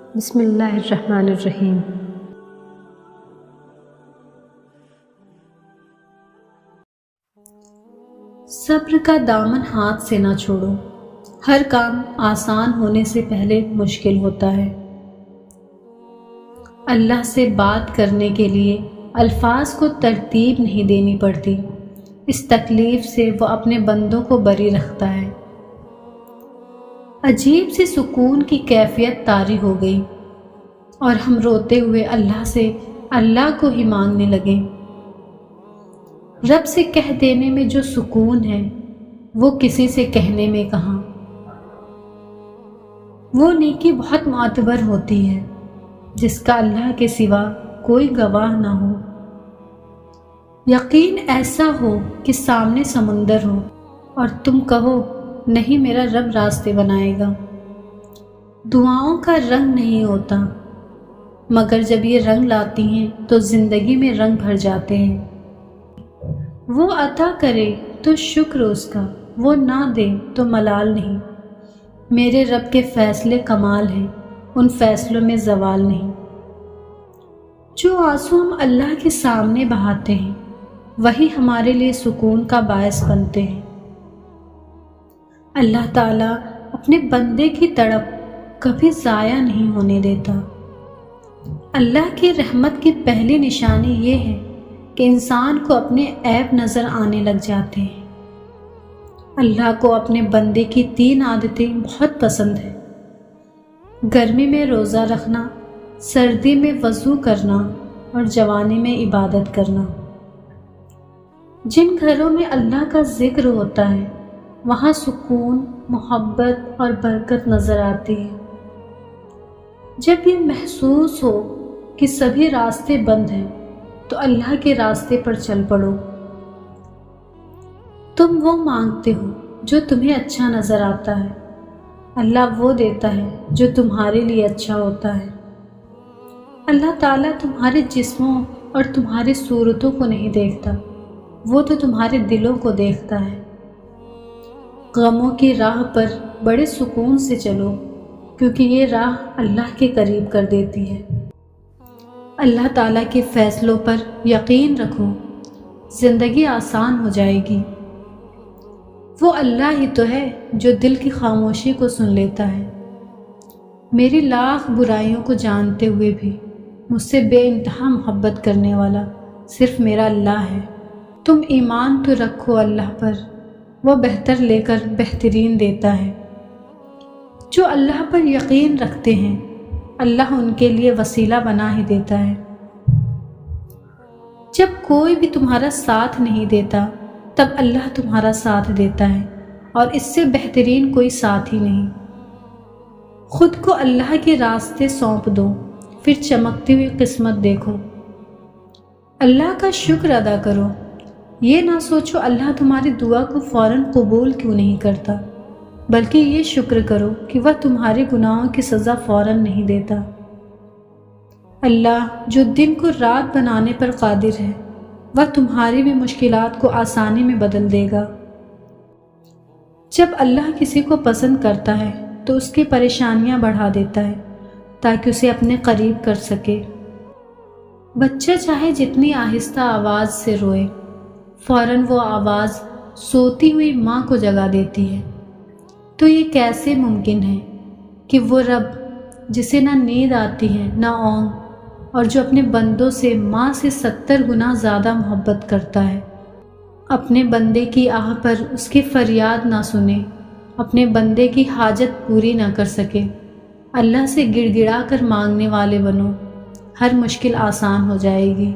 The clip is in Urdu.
بسم اللہ الرحمن الرحیم۔ صبر کا دامن ہاتھ سے نہ چھوڑو، ہر کام آسان ہونے سے پہلے مشکل ہوتا ہے۔ اللہ سے بات کرنے کے لیے الفاظ کو ترتیب نہیں دینی پڑتی، اس تکلیف سے وہ اپنے بندوں کو بری رکھتا ہے۔ عجیب سی سکون کی کیفیت طاری ہو گئی اور ہم روتے ہوئے اللہ سے اللہ کو ہی مانگنے لگے۔ رب سے کہہ دینے میں جو سکون ہے وہ کسی سے کہنے میں کہاں۔ وہ نیکی بہت معتبر ہوتی ہے جس کا اللہ کے سوا کوئی گواہ نہ ہو۔ یقین ایسا ہو کہ سامنے سمندر ہو اور تم کہو نہیں میرا رب راستے بنائے گا۔ دعاؤں کا رنگ نہیں ہوتا، مگر جب یہ رنگ لاتی ہیں تو زندگی میں رنگ بھر جاتے ہیں۔ وہ عطا کرے تو شکر اس کا، وہ نہ دے تو ملال نہیں۔ میرے رب کے فیصلے کمال ہیں، ان فیصلوں میں زوال نہیں۔ جو آنسو ہم اللہ کے سامنے بہاتے ہیں وہی ہمارے لیے سکون کا باعث بنتے ہیں۔ اللہ تعالیٰ اپنے بندے کی تڑپ کبھی ضائع نہیں ہونے دیتا۔ اللہ کی رحمت کی پہلی نشانی یہ ہے کہ انسان کو اپنے عیب نظر آنے لگ جاتے ہیں۔ اللہ کو اپنے بندے کی 3 عادتیں بہت پسند ہیں: گرمی میں روزہ رکھنا، سردی میں وضو کرنا اور جوانی میں عبادت کرنا۔ جن گھروں میں اللہ کا ذکر ہوتا ہے وہاں سکون، محبت اور برکت نظر آتی ہے۔ جب یہ محسوس ہو کہ سبھی راستے بند ہیں تو اللہ کے راستے پر چل پڑو۔ تم وہ مانگتے ہو جو تمہیں اچھا نظر آتا ہے، اللہ وہ دیتا ہے جو تمہارے لیے اچھا ہوتا ہے۔ اللہ تعالیٰ تمہارے جسموں اور تمہاری صورتوں کو نہیں دیکھتا، وہ تو تمہارے دلوں کو دیکھتا ہے۔ غموں کی راہ پر بڑے سکون سے چلو، کیونکہ یہ راہ اللہ کے قریب کر دیتی ہے۔ اللہ تعالیٰ کے فیصلوں پر یقین رکھو، زندگی آسان ہو جائے گی۔ وہ اللہ ہی تو ہے جو دل کی خاموشی کو سن لیتا ہے۔ میری لاکھ برائیوں کو جانتے ہوئے بھی مجھ سے بے انتہا محبت کرنے والا صرف میرا اللہ ہے۔ تم ایمان تو رکھو اللہ پر، وہ بہتر لے کر بہترین دیتا ہے۔ جو اللہ پر یقین رکھتے ہیں اللہ ان کے لیے وسیلہ بنا ہی دیتا ہے۔ جب کوئی بھی تمہارا ساتھ نہیں دیتا تب اللہ تمہارا ساتھ دیتا ہے، اور اس سے بہترین کوئی ساتھ ہی نہیں۔ خود کو اللہ کے راستے سونپ دو، پھر چمکتی ہوئی قسمت دیکھو۔ اللہ کا شکر ادا کرو، یہ نہ سوچو اللہ تمہاری دعا کو فوراً قبول کیوں نہیں کرتا، بلکہ یہ شکر کرو کہ وہ تمہارے گناہوں کی سزا فوراً نہیں دیتا۔ اللہ جو دن کو رات بنانے پر قادر ہے، وہ تمہاری بھی مشکلات کو آسانی میں بدل دے گا۔ جب اللہ کسی کو پسند کرتا ہے تو اس کی پریشانیاں بڑھا دیتا ہے تاکہ اسے اپنے قریب کر سکے۔ بچہ چاہے جتنی آہستہ آواز سے روئے، فوراً وہ آواز سوتی ہوئی ماں کو جگا دیتی ہے۔ تو یہ کیسے ممکن ہے کہ وہ رب جسے نہ نیند آتی ہے نہ اونگ، اور جو اپنے بندوں سے ماں سے 70 گنا زیادہ محبت کرتا ہے، اپنے بندے کی آہ پر اس کی فریاد نہ سنے، اپنے بندے کی حاجت پوری نہ کر سکے۔ اللہ سے گڑ گڑا کر مانگنے والے بنو، ہر مشکل آسان ہو جائے گی۔